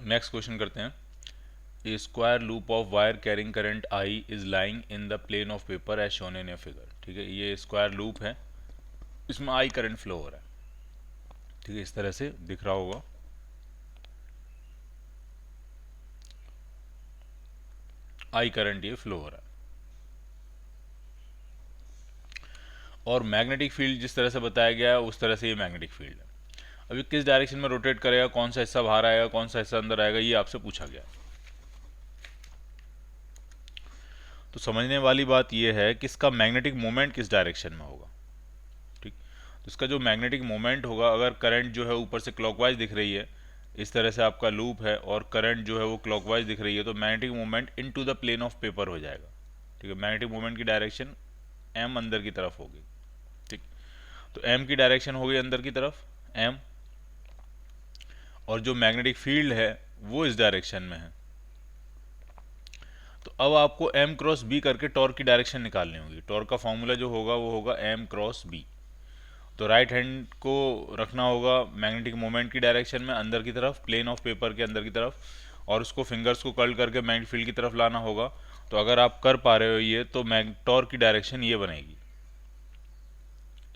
Next question करते हैं। A square loop of wire carrying current I is lying in the plane of paper as shown in a figure. ठीक है, ये square loop है, इसमें I current flow हो रहा है। ठीक है, इस तरह से दिख रहा होगा। आई करंट ये फ्लो हो रहा है और मैग्नेटिक फील्ड जिस तरह से बताया गया है उस तरह से ये मैग्नेटिक फील्ड है। अभी किस डायरेक्शन में रोटेट करेगा, कौन सा हिस्सा बाहर आएगा, कौन सा हिस्सा अंदर आएगा, ये आपसे पूछा गया है। तो समझने वाली बात यह है कि इसका मैग्नेटिक मोमेंट किस डायरेक्शन में होगा। ठीक, तो इसका जो मैग्नेटिक मोमेंट होगा, अगर करंट जो है ऊपर से क्लॉकवाइज दिख रही है, इस तरह से आपका लूप है और करंट जो है वो क्लॉकवाइज दिख रही है, तो magnetic moment into the plane of paper हो जाएगा। ठीक है, मैग्नेटिक मोमेंट की डायरेक्शन एम अंदर की तरफ होगी। ठीक, तो एम की डायरेक्शन हो गई अंदर की तरफ एम, और जो मैग्नेटिक फील्ड है वो इस डायरेक्शन में है। तो अब आपको एम क्रॉस बी करके टॉर्क की डायरेक्शन निकालनी होगी। टॉर्क का फॉर्मूला जो होगा वो होगा एम क्रॉस बी। तो राइट हैंड को रखना होगा मैग्नेटिक मोमेंट की डायरेक्शन में अंदर की तरफ, प्लेन ऑफ पेपर के अंदर की तरफ, और उसको फिंगर्स को कर्ल करके मैग्नेटिक फील्ड की तरफ लाना होगा। तो अगर आप कर पा रहे हो ये, तो टॉर्क की डायरेक्शन ये बनेगी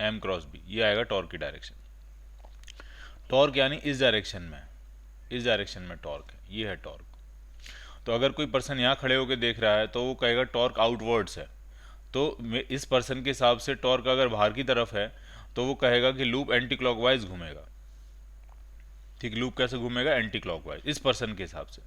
एम क्रॉस बी, ये आएगा टॉर्क की डायरेक्शन। टॉर्क यानी इस डायरेक्शन में, इस डायरेक्शन में टॉर्क है, ये है टॉर्क। तो अगर कोई पर्सन यहाँ खड़े होकर देख रहा है तो वो कहेगा टॉर्क आउटवर्ड्स है। तो इस पर्सन के हिसाब से टॉर्क अगर बाहर की तरफ है तो वो कहेगा कि लूप एंटी क्लॉकवाइज घूमेगा। ठीक, लूप कैसे घूमेगा, एंटी क्लॉकवाइज, इस पर्सन के हिसाब से।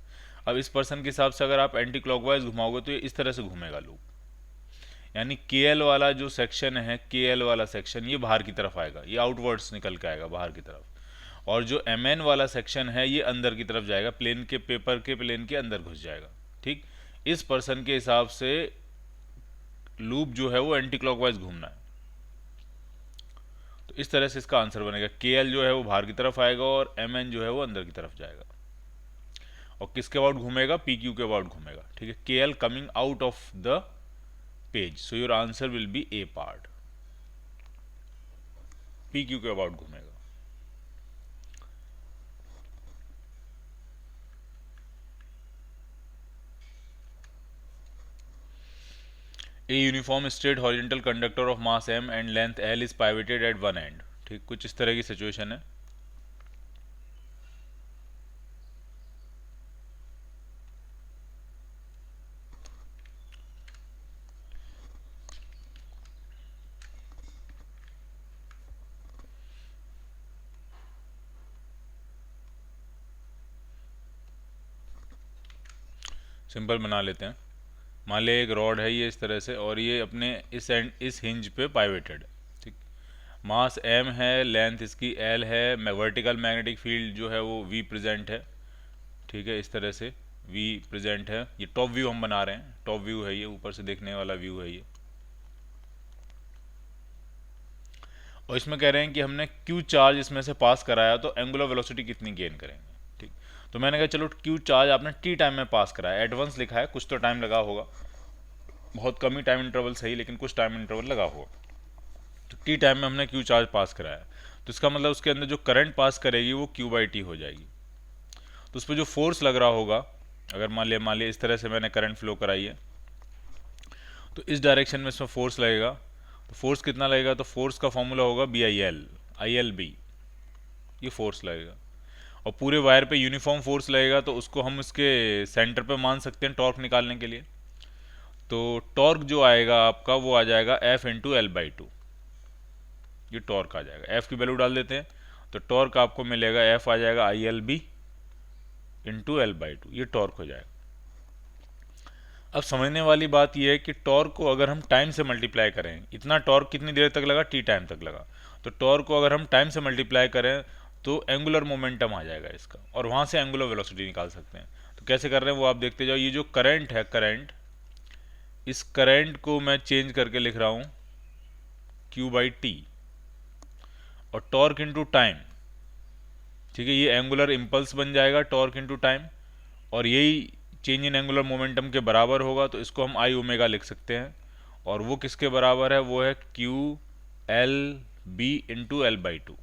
अब इस पर्सन के हिसाब से अगर आप एंटी क्लॉकवाइज घुमाओगे तो ये इस तरह से घूमेगा लूप। यानी के एल वाला जो सेक्शन है, के एल वाला सेक्शन ये बाहर की तरफ आएगा, ये आउटवर्ड्स निकल के आएगा बाहर की तरफ। और जो एम एन वाला सेक्शन है ये अंदर की तरफ जाएगा, प्लेन के पेपर के प्लेन के अंदर घुस जाएगा। ठीक, इस पर्सन के हिसाब से लूप जो है वो एंटी क्लॉकवाइज घूमना है। तो इस तरह से इसका आंसर बनेगा, के एल जो है वो बाहर की तरफ आएगा और एम एन जो है वो अंदर की तरफ जाएगा। और किसके अबाउट घूमेगा, पी क्यू के अबाउट घूमेगा। ठीक है, के L coming out of the page, so your answer will B A part, P Q के अबाउट घूमेगा। A uniform straight horizontal conductor of mass m and length l is pivoted at one end। ठीक, कुछ इस तरह की situation है। Simple बना लेते हैं। मान लिया एक रॉड है ये इस तरह से, और ये अपने इस एंड, इस हिंज पे पाइवेटेड है। ठीक, मास m है, लेंथ इसकी l है, वर्टिकल मैग्नेटिक फील्ड जो है वो v प्रेजेंट है। ठीक है, इस तरह से v प्रेजेंट है। ये टॉप व्यू हम बना रहे हैं, टॉप व्यू है ये, ऊपर से देखने वाला व्यू है ये। और इसमें कह रहे हैं कि हमने q चार्ज इसमें से पास कराया तो एंगुलर वेलोसिटी कितनी गेन करेंगे। ठीक, तो मैंने कहा चलो q चार्ज आपने t टाइम में पास कराया, एडवांस लिखा है, कुछ तो टाइम लगा होगा, बहुत कम ही टाइम इंटरवल सही, लेकिन कुछ टाइम इंटरवल लगा होगा। तो टी टाइम में हमने क्यू चार्ज पास कराया, तो इसका मतलब उसके अंदर जो करंट पास करेगी वो क्यू बाई टी हो जाएगी। तो उस पर जो फोर्स लग रहा होगा, अगर मान लिया इस तरह से मैंने करंट फ्लो कराई है, तो इस डायरेक्शन में इसमें फोर्स लगेगा। तो फोर्स कितना लगेगा, तो फोर्स का फॉर्मूला होगा बी आई एल बी, ये फोर्स लगेगा। और पूरे वायर पे यूनिफॉर्म फोर्स लगेगा, तो उसको हम इसके सेंटर पे मान सकते हैं टॉर्क निकालने के लिए। तो टॉर्क जो आएगा आपका वो आ जाएगा F into L by two, ये टॉर्क आ जाएगा। एफ की वैल्यू डाल देते हैं, तो टॉर्क आपको मिलेगा, एफ आ जाएगा I L B into L by two, ये टॉर्क हो जाएगा। अब समझने वाली बात यह है कि टॉर्क को अगर हम टाइम से मल्टीप्लाई करें, इतना टॉर्क कितनी देर तक लगा, टी टाइम तक लगा, तो टॉर्क को अगर हम टाइम से मल्टीप्लाई करें तो एंगुलर मोमेंटम आ जाएगा इसका, और वहाँ से एंगुलर वेलोसिटी निकाल सकते हैं। तो कैसे कर रहे हैं वो आप देखते जाओ। ये जो करंट है, करंट, इस करंट को मैं चेंज करके लिख रहा हूँ क्यू बाई टी, और टॉर्क इंटू टाइम। ठीक है, ये एंगुलर इम्पल्स बन जाएगा, टॉर्क इंटू टाइम, और यही चेंज इन एंगुलर मोमेंटम के बराबर होगा। तो इसको हम आई ओमेगा लिख सकते हैं, और वो किसके बराबर है, वो है Q L B into L by two.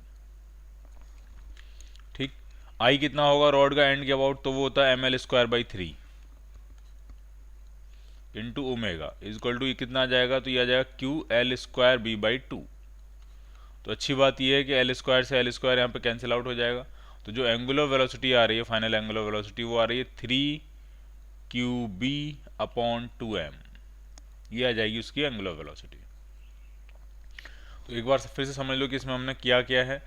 ठीक, आई कितना होगा रॉड का एंड के अबाउट, तो वो होता है ml²/3 into omega equal to कितना आ जाएगा, तो ये आ जाएगा QL²B/2। तो अच्छी बात ये है कि L² से L² यहाँ पे कैंसिल आउट हो जाएगा। तो जो एंगुलर वेलोसिटी आ रही है, फाइनल एंगुलर वेलोसिटी, वो आ रही है 3QB/2m। ये आ जाएगी उसकी एंगुलर वेलोसिटी। तो एक बार फिर से समझ लो कि इसमें हमने किया क्या है।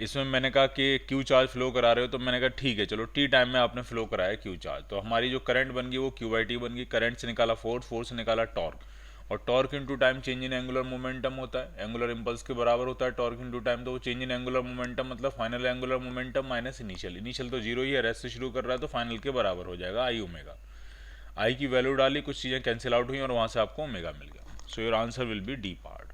इसमें मैंने कहा कि क्यू चार्ज फ्लो करा रहे हो, तो मैंने कहा ठीक है चलो टी टाइम में आपने फ्लो कराया क्यू चार्ज, तो हमारी जो करंट बन गई वो Q/T बन गई। करंट से निकाला फोर्स, फोर्स से निकाला टॉर्क, और torque into time change in angular momentum होता है, एंगुलर इंपल्स के बराबर होता है टॉर्क इनटू टाइम। तो वो चेंज इन एंगुलर मोमेंटम मतलब final angular momentum minus initial. Initial तो जीरो ही है, रेस्ट से शुरू कर रहा है, तो फाइनल के बराबर हो जाएगा आई ओमेगा। आई की वैल्यू डाली, कुछ चीज़ें कैंसिल आउट हुई और वहाँ से आपको ओमेगा मिल गया। सो your answer will B D part.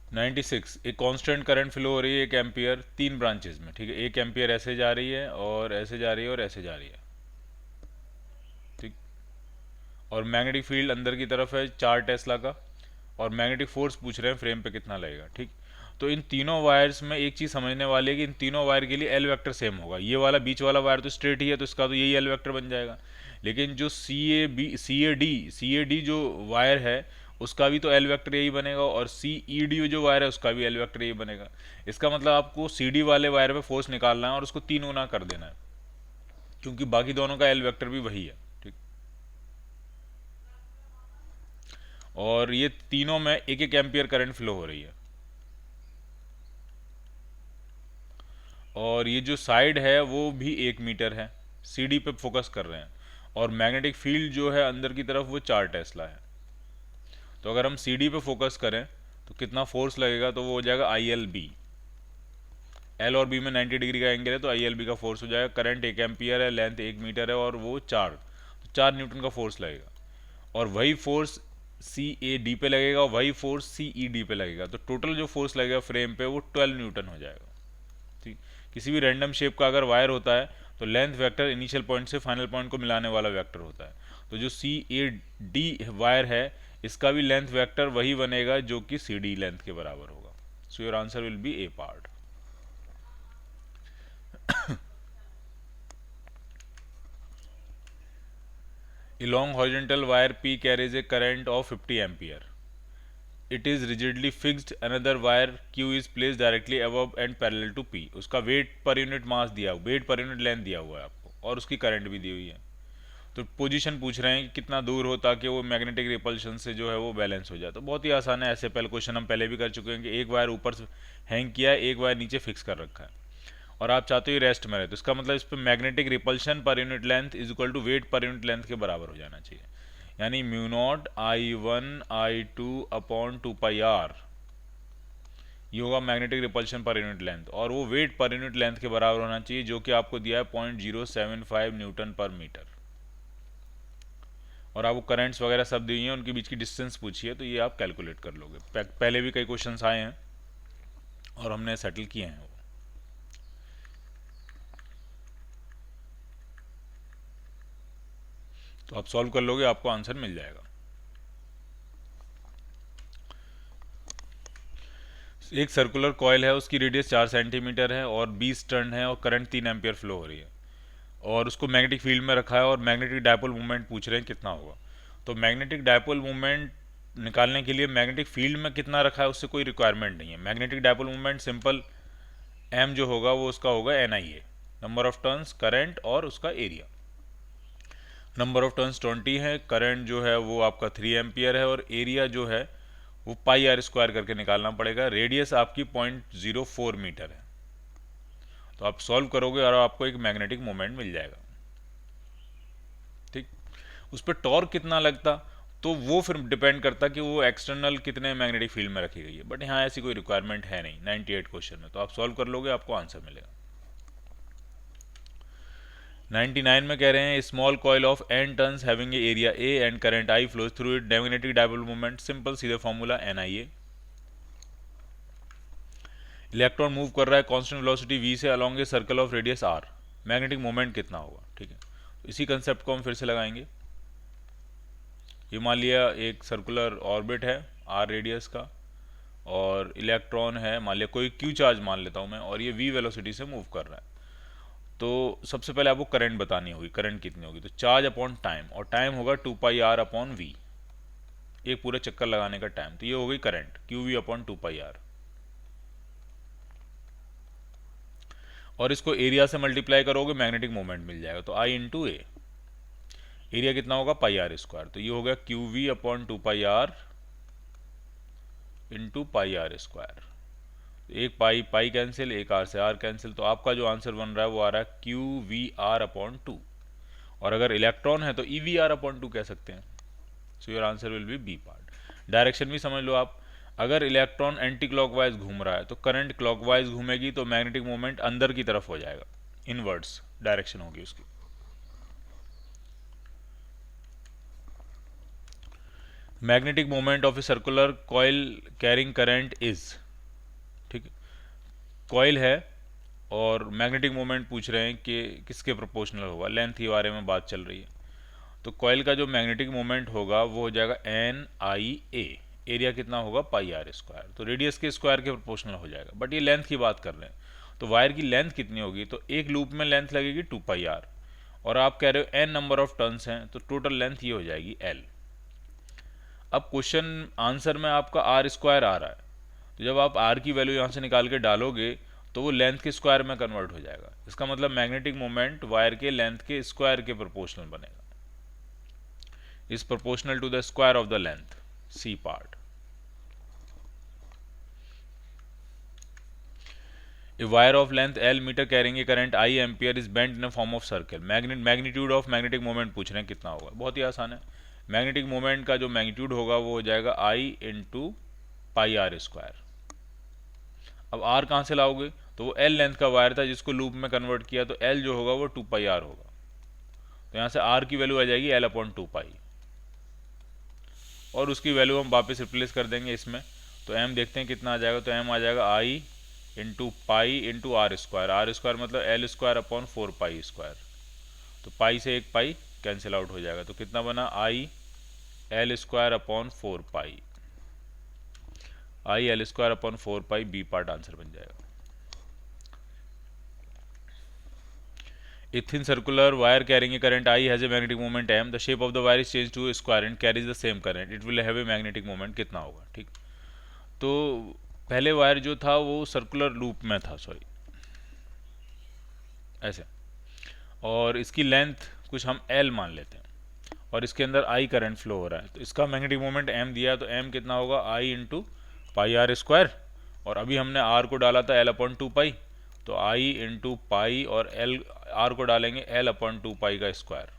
96, एक कांस्टेंट करंट फ्लो हो रही है 1 एम्पियर 3 ब्रांचेस में, ठीक है। 1 एम्पियर ऐसे जा रही है और ऐसे जा रही है और ऐसे जा रही है, ठीक। और मैग्नेटिक फील्ड अंदर की तरफ है 4 टेस्ला का, और मैग्नेटिक फोर्स पूछ रहे हैं फ्रेम पे कितना लगेगा, ठीक। तो इन तीनों वायर्स में एक चीज़ समझने वाली है कि इन तीनों वायर के लिए एल वेक्टर सेम होगा। ये वाला बीच वाला वायर तो स्ट्रेट ही है, तो इसका तो यही एल वेक्टर बन जाएगा। लेकिन जो सी ए डी जो वायर है उसका भी तो एल वेक्टर यही बनेगा, और सी ई डी जो वायर है उसका भी एल वेक्टर यही बनेगा। इसका मतलब आपको सी डी वाले वायर पे फोर्स निकालना है और उसको 3 गुना कर देना है, क्योंकि बाकी दोनों का एल वेक्टर भी वही है, ठीक। और ये तीनों में 1 एम्पियर करंट फ्लो हो रही है, और ये जो साइड है वो भी 1 मीटर है, सीडी पे फोकस कर रहे हैं। और मैग्नेटिक फील्ड जो है अंदर की तरफ वो 4 टेस्ला है। तो अगर हम सीडी पे फोकस करें तो कितना फोर्स लगेगा, तो वो हो जाएगा ILB। एल और बी में 90 डिग्री का एंगल है, तो ILB का फोर्स हो जाएगा। करंट 1 एम्पियर है, लेंथ 1 मीटर है, और वो 4 न्यूटन का फोर्स लगेगा। और वही फोर्स CAD पे लगेगा, और वही फोर्स CED पे लगेगा। तो टोटल जो फोर्स लगेगा फ्रेम पे वो 12 न्यूटन हो जाएगा, ठीक। किसी भी रैंडम शेप का अगर वायर होता है तो लेंथ वेक्टर इनिशियल पॉइंट से फाइनल पॉइंट को मिलाने वाला वेक्टर होता है। तो जो CAD वायर है इसका भी लेंथ वेक्टर वही बनेगा जो कि CD लेंथ के बराबर होगा। सो your answer will B A part. A long horizontal wire P carries a current of 50 ampere. It is rigidly fixed. Another wire Q is placed directly above and parallel to P. उसका wait per unit mass दिया, wait per unit length दिया हुआ है आपको, और उसकी current भी दी हुई है। तो पोजीशन पूछ रहे हैं कि कितना दूर हो ताकि वो मैग्नेटिक रिपल्शन से जो है वो बैलेंस हो जाए। तो बहुत ही आसान है, ऐसे पहले क्वेश्चन हम पहले भी कर चुके हैं कि एक वायर ऊपर से हैंग किया है, एक वायर नीचे फिक्स कर रखा है, और आप चाहते हो रेस्ट में रहे, तो इसका मतलब इस पर magnetic repulsion per unit length is equal to weight per unit length के बराबर हो जाना चाहिए। यानी μ0 I1 I2 अपॉन 2πr, ये होगा magnetic repulsion per unit length, और वो वेट पर यूनिट लेंथ के बराबर होना चाहिए, जो कि आपको दिया है 0.075 न्यूटन पर मीटर। और आपको करंट्स वगैरह सब दी हैं, उनके बीच की डिस्टेंस पूछी है, तो ये आप कैलकुलेट कर लोगे। पहले भी कई क्वेश्चंस आए हैं और हमने सेटल किए हैं वो। तो आप सॉल्व कर लोगे, आपको आंसर मिल जाएगा। एक सर्कुलर कॉइल है, उसकी रेडियस 4 सेंटीमीटर है और 20 टर्न है, और करंट 3 एम्पियर फ्लो हो रही है, और उसको मैग्नेटिक फील्ड में रखा है, और मैग्नेटिक डायपोल मूवमेंट पूछ रहे हैं कितना होगा। तो मैग्नेटिक डायपोल मूवमेंट निकालने के लिए मैग्नेटिक फील्ड में कितना रखा है उससे कोई रिक्वायरमेंट नहीं है। Magnetic dipole movement simple M जो होगा वो उसका होगा NIA, number of turns, current और उसका एरिया। नंबर ऑफ टर्न्स 20 है, करंट जो है वो आपका 3 एम्पियर है, और एरिया जो है वो πr² करके निकालना पड़ेगा। रेडियस आपकी 0.04 मीटर है। तो आप सॉल्व करोगे और आपको एक मैग्नेटिक मोमेंट मिल जाएगा, ठीक। उस पर टॉर्क कितना लगता, तो वो फिर डिपेंड करता कि वो एक्सटर्नल कितने मैग्नेटिक फील्ड में रखी गई है, बट यहाँ ऐसी कोई रिक्वायरमेंट है नहीं 98 क्वेश्चन में। तो आप सॉल्व कर लोगे, आपको आंसर मिलेगा। 99 में कह रहे हैं small coil of n turns having a area A and current I flows through it, magnetic dipole movement, simple सीधे फॉर्मूला NIA। इलेक्ट्रॉन मूव कर रहा है कांस्टेंट वेलोसिटी v से along a circle of radius r, magnetic moment कितना होगा, ठीक है। तो इसी कंसेप्ट को हम फिर से लगाएंगे। ये मान लिया एक सर्कुलर ऑर्बिट है आर रेडियस का, और इलेक्ट्रॉन है मान लिया कोई क्यू चार्ज मान लेता हूँ मैं, और ये वी वेलोसिटी से मूव कर रहा है। तो सबसे पहले आपको करंट बतानी होगी, करंट कितनी होगी, तो चार्ज अपॉन टाइम, और टाइम होगा 2πr अपॉन वी, एक पूरे चक्कर लगाने का टाइम। तो ये हो गई current Q we upon 2πr, और इसको एरिया से मल्टीप्लाई करोगे मैग्नेटिक मोमेंट मिल जाएगा, तो आई इंटू ए, एरिया कितना होगा πr², तो ये हो गया Q we upon 2πr into πr²। एक पाई पाई कैंसिल, एक आर से आर कैंसिल, तो आपका जो आंसर बन रहा है वो आ रहा है क्यू वी आर अपॉन 2, और अगर इलेक्ट्रॉन है तो ई वी आर अपॉन 2 कह सकते हैं। So your answer will be B part. Direction भी समझ लो आप, अगर इलेक्ट्रॉन एंटी क्लॉकवाइज घूम रहा है तो करंट क्लॉकवाइज घूमेगी, तो मैग्नेटिक मोमेंट अंदर की तरफ हो जाएगा, इनवर्ड्स डायरेक्शन होगी उसकी। Magnetic moment of a circular coil carrying current is, ठीक है, कॉइल है और मैग्नेटिक मोमेंट पूछ रहे हैं कि किसके प्रोपोर्शनल होगा, लेंथ के बारे में बात चल रही है। तो कॉइल का जो मैग्नेटिक मोमेंट होगा वो हो जाएगा एन आई ए, एरिया कितना होगा πr², तो रेडियस के स्क्वायर के प्रोपोर्शनल हो जाएगा। बट ये लेंथ की बात कर रहे हैं, तो वायर की लेंथ कितनी होगी, तो एक लूप में लेंथ लगेगी 2πr, और आप कह रहे हो n नंबर ऑफ टर्न्स हैं, तो टोटल लेंथ ये हो जाएगी l। अब क्वेश्चन आंसर में आपका r² आ रहा है, तो जब आप r की वैल्यू यहाँ से निकाल के डालोगे तो वो लेंथ के स्क्वायर में कन्वर्ट हो जाएगा। इसका मतलब मैग्नेटिक मोमेंट वायर के लेंथ के स्क्वायर के प्रोपोर्शनल बनेगा, is proportional to the square of the length, C part. A wire of length L metre carrying a current I ampere is bent in a form of circle, magnitude of magnetic moment पूछ रहे हैं कितना होगा। बहुत ही आसान है, magnetic moment का जो मैग्नीट्यूड होगा वो हो जाएगा आई इंटू πr²। अब r कहाँ से लाओगे, तो वो l लेंथ का वायर था जिसको लूप में कन्वर्ट किया, तो l जो होगा वो 2πr होगा, तो यहाँ से r की वैल्यू आ जाएगी l अपॉन 2π, और उसकी वैल्यू हम वापस रिप्लेस कर देंगे इसमें, तो m देखते हैं कितना आ जाएगा, तो m आ जाएगा i into pi into r² मतलब l² अपॉन 4π², तो पाई से एक पाई कैंसिल आउट हो जाएगा, तो कितना बना i l² upon 4π, I l² upon 4π, B part answer बन जाएगा। A thin circular wire carrying a current I has a magnetic moment m. The shape of the wire is changed to a square and carries the same current. It will have a magnetic moment कितना होगा, ठीक। तो पहले wire जो था वो circular loop में था, सॉरी ऐसे, और इसकी लेंथ कुछ हम l मान लेते हैं, और इसके अंदर I करंट फ्लो हो रहा है, तो इसका मैग्नेटिक मोमेंट m दिया है, तो m कितना होगा I इंटू πr², और अभी हमने r को डाला था l अपॉन 2π, तो i इंटू पाई और l r को डालेंगे l अपॉन 2π का स्क्वायर,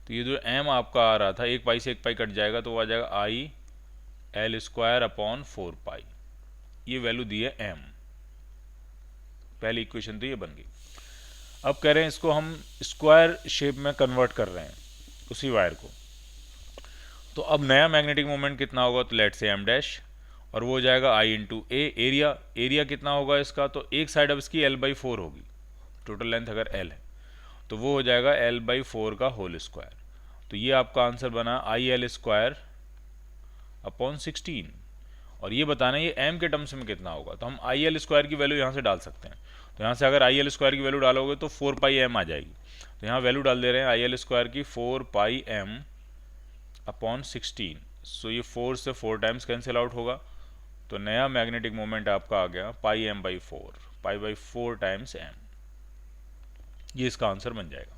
तो ये जो m आपका आ रहा था एक पाई से एक पाई कट जाएगा, तो वो आ जाएगा i l² अपॉन 4π, ये वैल्यू दी है m, पहली इक्वेशन तो ये बन गई। अब कह रहे हैं इसको हम स्क्वायर शेप में कन्वर्ट कर रहे हैं उसी वायर को, तो अब नया मैग्नेटिक मोमेंट कितना होगा, तो लेट से m डैश, और वो हो जाएगा आई इंटू ए, एरिया कितना होगा इसका, तो एक साइड अब इसकी l/4 होगी, टोटल लेंथ अगर l है तो वो हो जाएगा l/4 का होल स्क्वायर, तो ये आपका आंसर बना IL² अपॉन 16, और ये बताना है ये m के टर्म्स में कितना होगा, तो हम IL² की वैल्यू यहाँ से डाल सकते हैं, तो यहाँ से अगर IL² की वैल्यू डालोगे तो 4πm आ जाएगी, तो यहाँ वैल्यू डाल दे रहे हैं IL² की 4πm अपॉन 16, सो ये 4 से 4 टाइम्स कैंसिल आउट होगा, तो नया मैग्नेटिक मोमेंट आपका आ गया πm/4 टाइम्स m, ये इसका आंसर बन जाएगा।